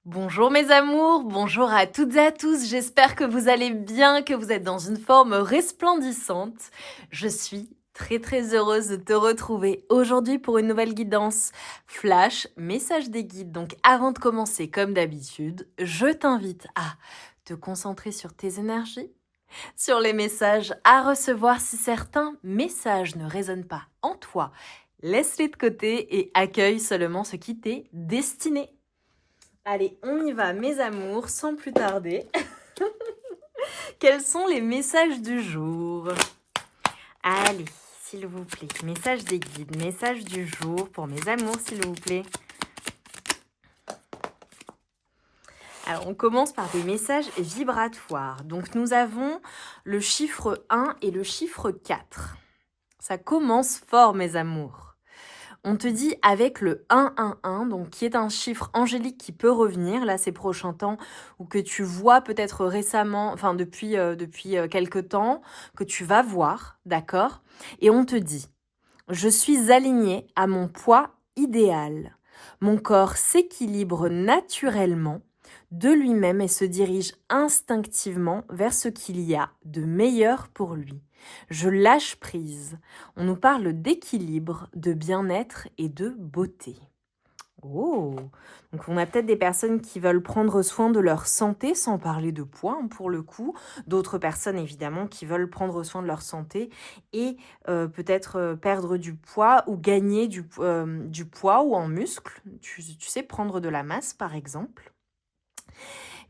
Bonjour mes amours, bonjour à toutes et à tous, j'espère que vous allez bien, que vous êtes dans une forme resplendissante. Je suis très heureuse de te retrouver aujourd'hui pour une nouvelle guidance flash, message des guides. Donc avant de commencer, comme d'habitude, je t'invite à te concentrer sur tes énergies, sur les messages à recevoir si certains messages ne résonnent pas en toi. Laisse-les de côté et accueille seulement ce qui t'est destiné. Allez, on y va, mes amours, sans plus tarder. Quels sont les messages du jour? Allez, s'il vous plaît, message des guides, message du jour pour mes amours, s'il vous plaît. Alors, on commence par des messages vibratoires. Donc, nous avons le chiffre 1 et le chiffre 4. Ça commence fort, mes amours. On te dit avec le 111, donc qui est un chiffre angélique qui peut revenir là ces prochains temps, ou que tu vois peut-être récemment, enfin depuis quelque temps, que tu vas voir, d'accord? Et on te dit, je suis alignée à mon poids idéal. Mon corps s'équilibre naturellement de lui-même et se dirige instinctivement vers ce qu'il y a de meilleur pour lui. Je lâche prise. On nous parle d'équilibre, de bien-être et de beauté. Oh, donc on a peut-être des personnes qui veulent prendre soin de leur santé sans parler de poids pour le coup. D'autres personnes évidemment qui veulent prendre soin de leur santé et peut-être perdre du poids ou gagner du poids ou en muscle. Tu sais, prendre de la masse par exemple.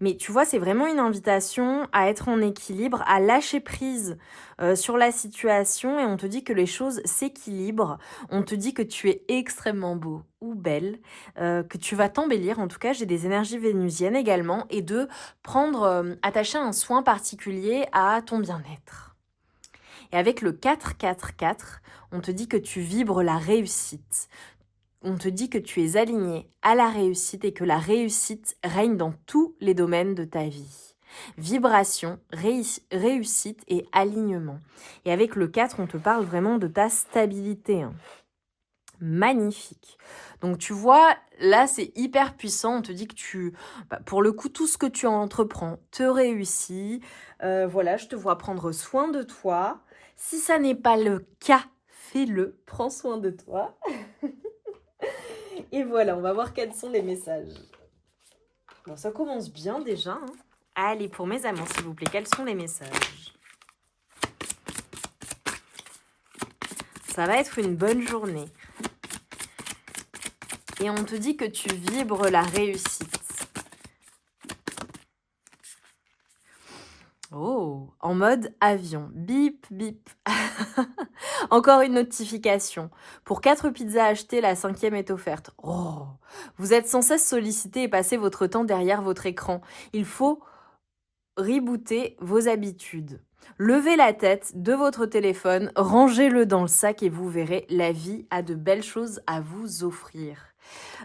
Mais tu vois, c'est vraiment une invitation à être en équilibre, à lâcher prise sur la situation et on te dit que les choses s'équilibrent. On te dit que tu es extrêmement beau ou belle, que tu vas t'embellir. En tout cas, j'ai des énergies vénusiennes également et de attacher un soin particulier à ton bien-être. Et avec le 4-4-4, on te dit que tu vibres la réussite. On te dit que tu es aligné à la réussite et que la réussite règne dans tous les domaines de ta vie. Vibration, réussite et alignement. Et avec le 4, on te parle vraiment de ta stabilité. Magnifique. Donc tu vois, là c'est hyper puissant. On te dit que pour le coup, tout ce que tu entreprends te réussit. Voilà, je te vois prendre soin de toi. Si ça n'est pas le cas, fais-le. Prends soin de toi. Et voilà, on va voir quels sont les messages. Bon, ça commence bien déjà. Hein. Allez, pour mes amants, s'il vous plaît, quels sont les messages? Ça va être une bonne journée. Et on te dit que tu vibres la réussite. Oh, en mode avion. Bip, bip. Encore une notification. Pour 4 pizzas achetées, la 5e est offerte. Oh, vous êtes sans cesse sollicité et passez votre temps derrière votre écran. Il faut rebooter vos habitudes. Levez la tête de votre téléphone, rangez-le dans le sac et vous verrez, la vie a de belles choses à vous offrir.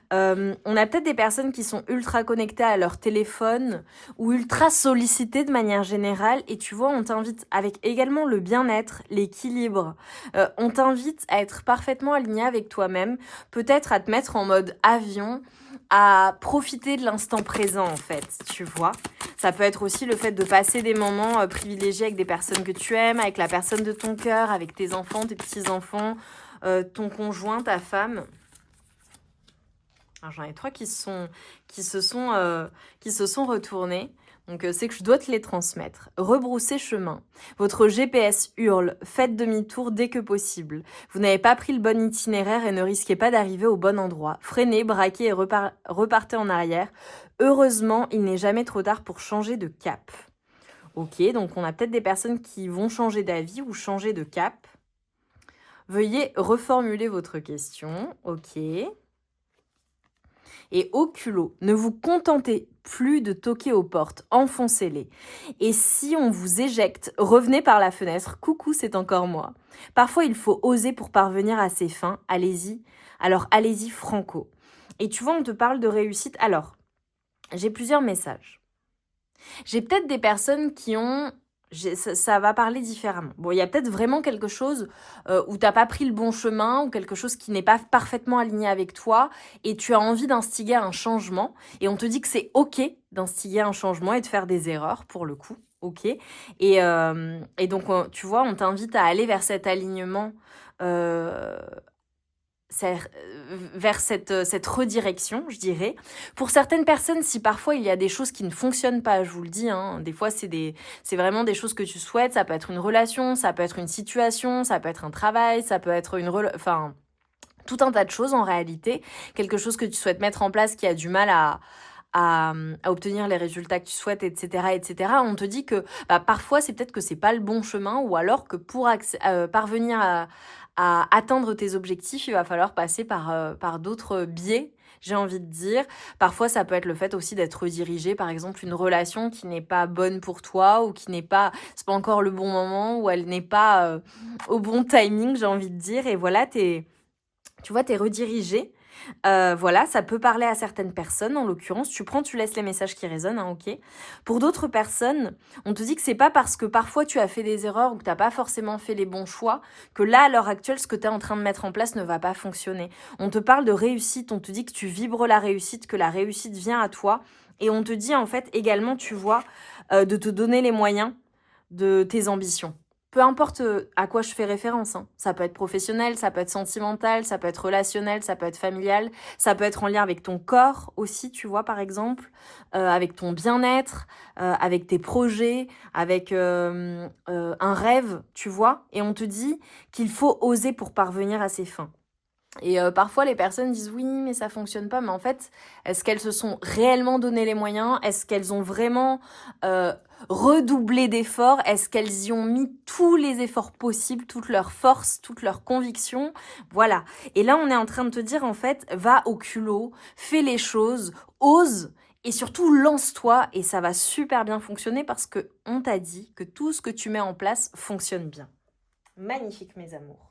On a peut-être des personnes qui sont ultra connectées à leur téléphone ou ultra sollicitées de manière générale et tu vois, on t'invite avec également le bien-être, l'équilibre, on t'invite à être parfaitement aligné avec toi-même, peut-être à te mettre en mode avion, à profiter de l'instant présent en fait, tu vois. Ça peut être aussi le fait de passer des moments privilégiés avec des personnes que tu aimes, avec la personne de ton cœur, avec tes enfants, tes petits-enfants, ton conjoint, ta femme. Alors, j'en ai 3 qui se sont retournés. Donc, c'est que je dois te les transmettre. Rebroussez chemin. Votre GPS hurle. Faites demi-tour dès que possible. Vous n'avez pas pris le bon itinéraire et ne risquez pas d'arriver au bon endroit. Freinez, braquez et repartez en arrière. Heureusement, il n'est jamais trop tard pour changer de cap. Ok, donc on a peut-être des personnes qui vont changer d'avis ou changer de cap. Veuillez reformuler votre question. Ok. Et au culot, ne vous contentez plus de toquer aux portes, enfoncez-les. Et si on vous éjecte, revenez par la fenêtre, coucou, c'est encore moi. Parfois, il faut oser pour parvenir à ses fins, allez-y. Alors, allez-y franco. Et tu vois, on te parle de réussite. Alors, j'ai plusieurs messages. J'ai peut-être des personnes qui ont ça va parler différemment. Bon, il y a peut-être vraiment quelque chose où t'as pas pris le bon chemin ou quelque chose qui n'est pas parfaitement aligné avec toi et tu as envie d'instiguer un changement et on te dit que c'est ok d'instiguer un changement et de faire des erreurs pour le coup. Ok. Et donc, tu vois, on t'invite à aller vers cet alignement euh, vers cette redirection, je dirais. Pour certaines personnes, si parfois il y a des choses qui ne fonctionnent pas, je vous le dis, hein, des fois c'est vraiment des choses que tu souhaites, ça peut être une relation, ça peut être une situation, ça peut être un travail, ça peut être enfin, tout un tas de choses en réalité, quelque chose que tu souhaites mettre en place qui a du mal à obtenir les résultats que tu souhaites, etc., etc. On te dit que parfois c'est peut-être que c'est pas le bon chemin ou alors que pour parvenir à atteindre tes objectifs, il va falloir passer par d'autres biais, j'ai envie de dire. Parfois, ça peut être le fait aussi d'être redirigé, par exemple, une relation qui n'est pas bonne pour toi ou c'est pas encore le bon moment ou elle n'est pas au bon timing, j'ai envie de dire. Et voilà, tu vois, t'es redirigé. Voilà, ça peut parler à certaines personnes, en l'occurrence. Tu prends, tu laisses les messages qui résonnent, hein, ok. Pour d'autres personnes, on te dit que c'est pas parce que parfois tu as fait des erreurs ou que t'as pas forcément fait les bons choix que là, à l'heure actuelle, ce que tu es en train de mettre en place ne va pas fonctionner. On te parle de réussite, on te dit que tu vibres la réussite, que la réussite vient à toi. Et on te dit en fait également, tu vois, de te donner les moyens de tes ambitions. Peu importe à quoi je fais référence, hein. Ça peut être professionnel, ça peut être sentimental, ça peut être relationnel, ça peut être familial, ça peut être en lien avec ton corps aussi, tu vois, par exemple, avec ton bien-être, avec tes projets, avec un rêve, tu vois. Et on te dit qu'il faut oser pour parvenir à ses fins. Et parfois, les personnes disent oui, mais ça fonctionne pas. Mais en fait, est-ce qu'elles se sont réellement donné les moyens? Est-ce qu'elles ont vraiment redoublé d'efforts? Est-ce qu'elles y ont mis tous les efforts possibles, toute leur force, toute leur conviction? Voilà. Et là, on est en train de te dire, en fait, va au culot, fais les choses, ose. Et surtout, lance-toi et ça va super bien fonctionner parce que on t'a dit que tout ce que tu mets en place fonctionne bien. Magnifique, mes amours.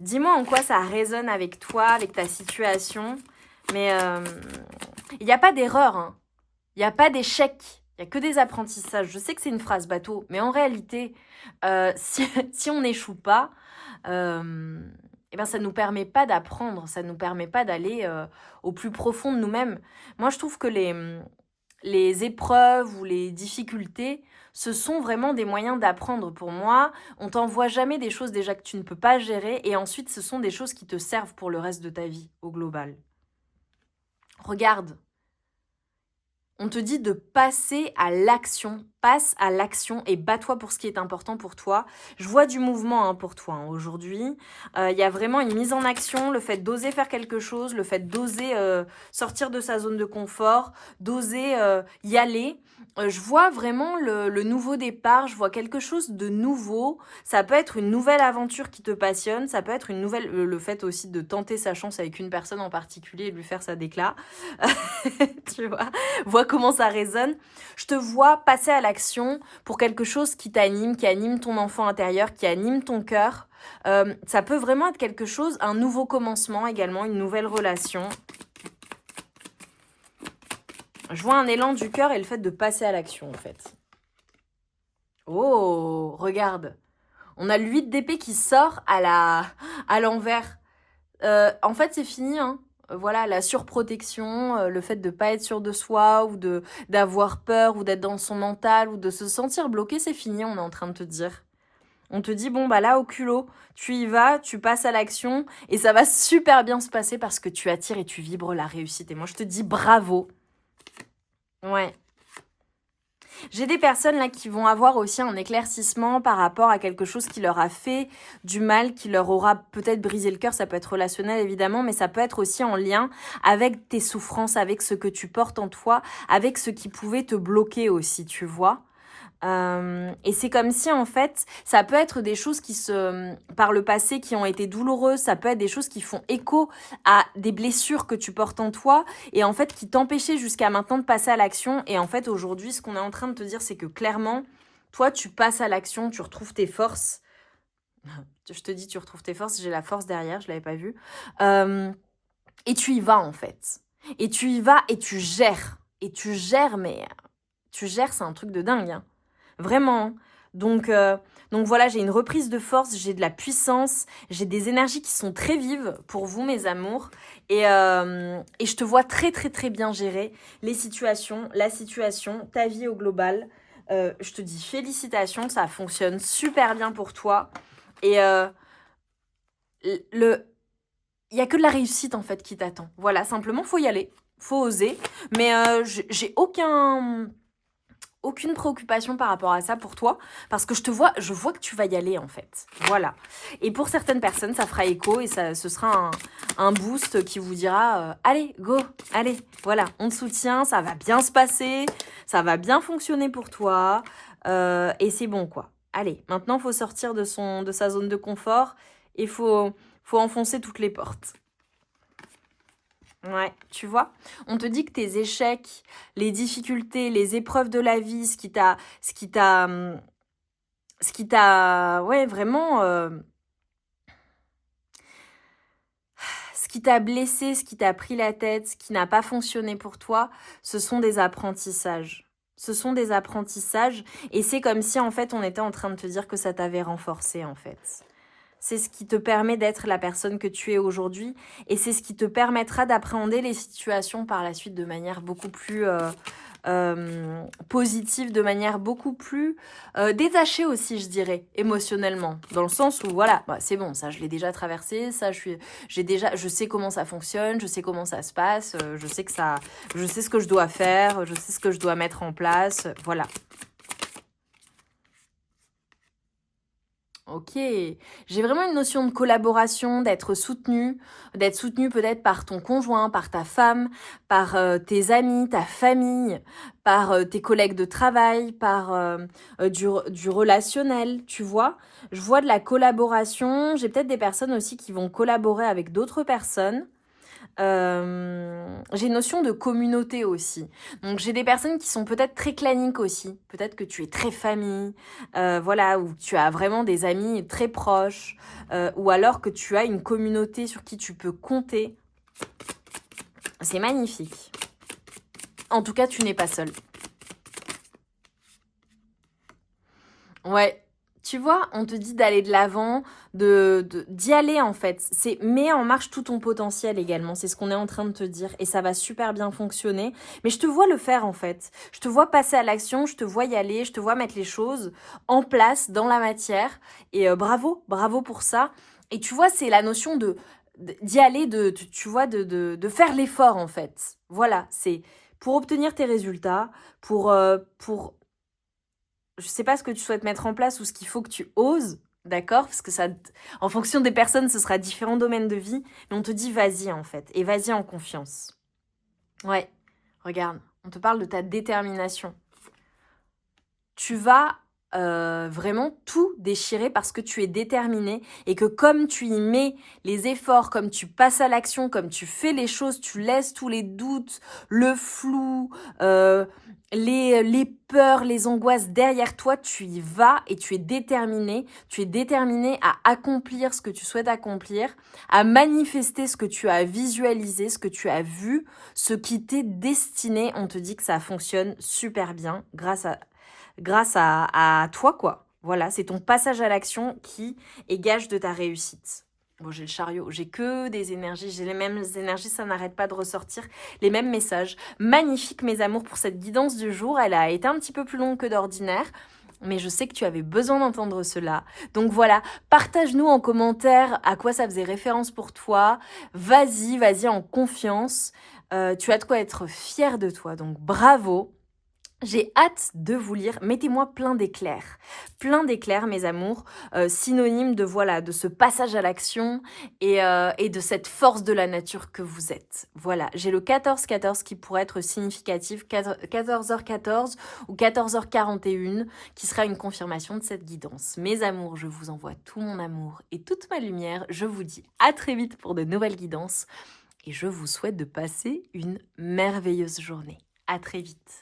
Dis-moi en quoi ça résonne avec toi, avec ta situation. Mais il n'y a pas d'erreur, hein. Il n'y a pas d'échec. Il n'y a que des apprentissages. Je sais que c'est une phrase bateau, mais en réalité, si on n'échoue pas, eh ben, ça ne nous permet pas d'apprendre. Ça ne nous permet pas d'aller au plus profond de nous-mêmes. Moi, je trouve que les épreuves ou les difficultés, ce sont vraiment des moyens d'apprendre pour moi. On t'envoie jamais des choses déjà que tu ne peux pas gérer et ensuite ce sont des choses qui te servent pour le reste de ta vie au global. Regarde, on te dit de passer à l'action. Passe à l'action et bats-toi pour ce qui est important pour toi. Je vois du mouvement hein, pour toi hein, aujourd'hui. Il y a vraiment une mise en action, le fait d'oser faire quelque chose, le fait d'oser sortir de sa zone de confort, d'oser y aller. Je vois vraiment le nouveau départ, je vois quelque chose de nouveau. Ça peut être une nouvelle aventure qui te passionne, ça peut être une nouvelle... le fait aussi de tenter sa chance avec une personne en particulier et de lui faire sa déclat. Tu vois comment ça résonne. Je te vois passer à l'action pour quelque chose qui t'anime, qui anime ton enfant intérieur, qui anime ton cœur. Ça peut vraiment être quelque chose, un nouveau commencement également, une nouvelle relation. Je vois un élan du cœur et le fait de passer à l'action en fait. Oh, regarde. On a le 8 d'épée qui sort à l'envers. En fait, c'est fini, hein. Voilà, la surprotection, le fait de pas être sûr de soi ou d'avoir peur ou d'être dans son mental ou de se sentir bloqué, c'est fini, on est en train de te dire. On te dit, bon, bah là, au culot, tu y vas, tu passes à l'action et ça va super bien se passer parce que tu attires et tu vibres la réussite. Et moi, je te dis bravo. Ouais. J'ai des personnes là qui vont avoir aussi un éclaircissement par rapport à quelque chose qui leur a fait du mal, qui leur aura peut-être brisé le cœur. Ça peut être relationnel évidemment, mais ça peut être aussi en lien avec tes souffrances, avec ce que tu portes en toi, avec ce qui pouvait te bloquer aussi, tu vois. Et c'est comme si en fait ça peut être des choses par le passé qui ont été douloureuses, ça peut être des choses qui font écho à des blessures que tu portes en toi et en fait qui t'empêchaient jusqu'à maintenant de passer à l'action. Et en fait aujourd'hui ce qu'on est en train de te dire c'est que clairement toi tu passes à l'action, tu retrouves tes forces. Je te dis tu retrouves tes forces, j'ai la force derrière, je l'avais pas vu. Et tu y vas en fait. Et tu y vas et tu gères. et tu gères, mais tu gères, c'est un truc de dingue, hein. Vraiment, hein. Donc voilà, j'ai une reprise de force, j'ai de la puissance, j'ai des énergies qui sont très vives pour vous, mes amours. Et je te vois très, très, très bien gérer les situations, la situation, ta vie au global. Je te dis félicitations, ça fonctionne super bien pour toi. Et il n'y a que de la réussite, en fait, qui t'attend. Voilà, simplement, faut y aller, faut oser. Mais j'ai aucune préoccupation par rapport à ça pour toi, parce que je vois que tu vas y aller en fait. Voilà. Et pour certaines personnes, ça fera écho et ce sera un boost qui vous dira allez, go, allez, voilà, on te soutient, ça va bien se passer, ça va bien fonctionner pour toi, et c'est bon quoi. Allez, maintenant, il faut sortir de sa zone de confort et faut enfoncer toutes les portes. Ouais, tu vois, on te dit que tes échecs, les difficultés, les épreuves de la vie, ouais, vraiment, ce qui t'a blessé, ce qui t'a pris la tête, ce qui n'a pas fonctionné pour toi, ce sont des apprentissages. Ce sont des apprentissages et c'est comme si en fait on était en train de te dire que ça t'avait renforcé en fait. C'est ce qui te permet d'être la personne que tu es aujourd'hui et c'est ce qui te permettra d'appréhender les situations par la suite de manière beaucoup plus positive, de manière beaucoup plus détachée aussi, je dirais, émotionnellement. Dans le sens où, voilà, bah, c'est bon, ça je l'ai déjà traversé, je sais comment ça fonctionne, je sais comment ça se passe, je sais ce que je dois faire, je sais ce que je dois mettre en place, voilà. Ok, j'ai vraiment une notion de collaboration, d'être soutenu peut-être par ton conjoint, par ta femme, par tes amis, ta famille, par tes collègues de travail, par du relationnel, tu vois. Je vois de la collaboration, j'ai peut-être des personnes aussi qui vont collaborer avec d'autres personnes. J'ai une notion de communauté aussi. Donc j'ai des personnes qui sont peut-être très claniques aussi. Peut-être que tu es très famille, voilà, ou tu as vraiment des amis très proches, ou alors que tu as une communauté sur qui tu peux compter. C'est magnifique. En tout cas, tu n'es pas seule. Ouais. Tu vois, on te dit d'aller de l'avant, d'y aller en fait. C'est mets en marche tout ton potentiel également. C'est ce qu'on est en train de te dire et ça va super bien fonctionner. Mais je te vois le faire en fait. Je te vois passer à l'action, je te vois y aller, je te vois mettre les choses en place dans la matière. Et bravo pour ça. Et tu vois, c'est la notion d'y aller, tu vois, de faire l'effort en fait. Voilà, c'est pour obtenir tes résultats, pour je sais pas ce que tu souhaites mettre en place ou ce qu'il faut que tu oses, d'accord? Parce que ça, en fonction des personnes, ce sera différents domaines de vie. Mais on te dit vas-y en fait, et vas-y en confiance. Ouais, regarde, on te parle de ta détermination. Tu vas vraiment tout déchirer parce que tu es déterminé et que comme tu y mets les efforts, comme tu passes à l'action, comme tu fais les choses, tu laisses tous les doutes, le flou, les peurs, les angoisses derrière toi, tu y vas et tu es déterminé. Tu es déterminé à accomplir ce que tu souhaites accomplir, à manifester ce que tu as visualisé, ce que tu as vu, ce qui t'est destiné. On te dit que ça fonctionne super bien grâce à toi, quoi. Voilà, c'est ton passage à l'action qui est gage de ta réussite. Bon, j'ai le chariot, j'ai que des énergies, j'ai les mêmes énergies, ça n'arrête pas de ressortir, les mêmes messages. Magnifique, mes amours, pour cette guidance du jour. Elle a été un petit peu plus longue que d'ordinaire, mais je sais que tu avais besoin d'entendre cela. Donc voilà, partage-nous en commentaire à quoi ça faisait référence pour toi. Vas-y en confiance. Tu as de quoi être fier de toi, donc bravo. J'ai hâte de vous lire. Mettez-moi plein d'éclairs. Plein d'éclairs, mes amours. Synonyme de, voilà, de ce passage à l'action et de cette force de la nature que vous êtes. Voilà, j'ai le 14-14 qui pourrait être significatif, 14h14 ou 14h41, qui sera une confirmation de cette guidance. Mes amours, je vous envoie tout mon amour et toute ma lumière. Je vous dis à très vite pour de nouvelles guidances et je vous souhaite de passer une merveilleuse journée. À très vite.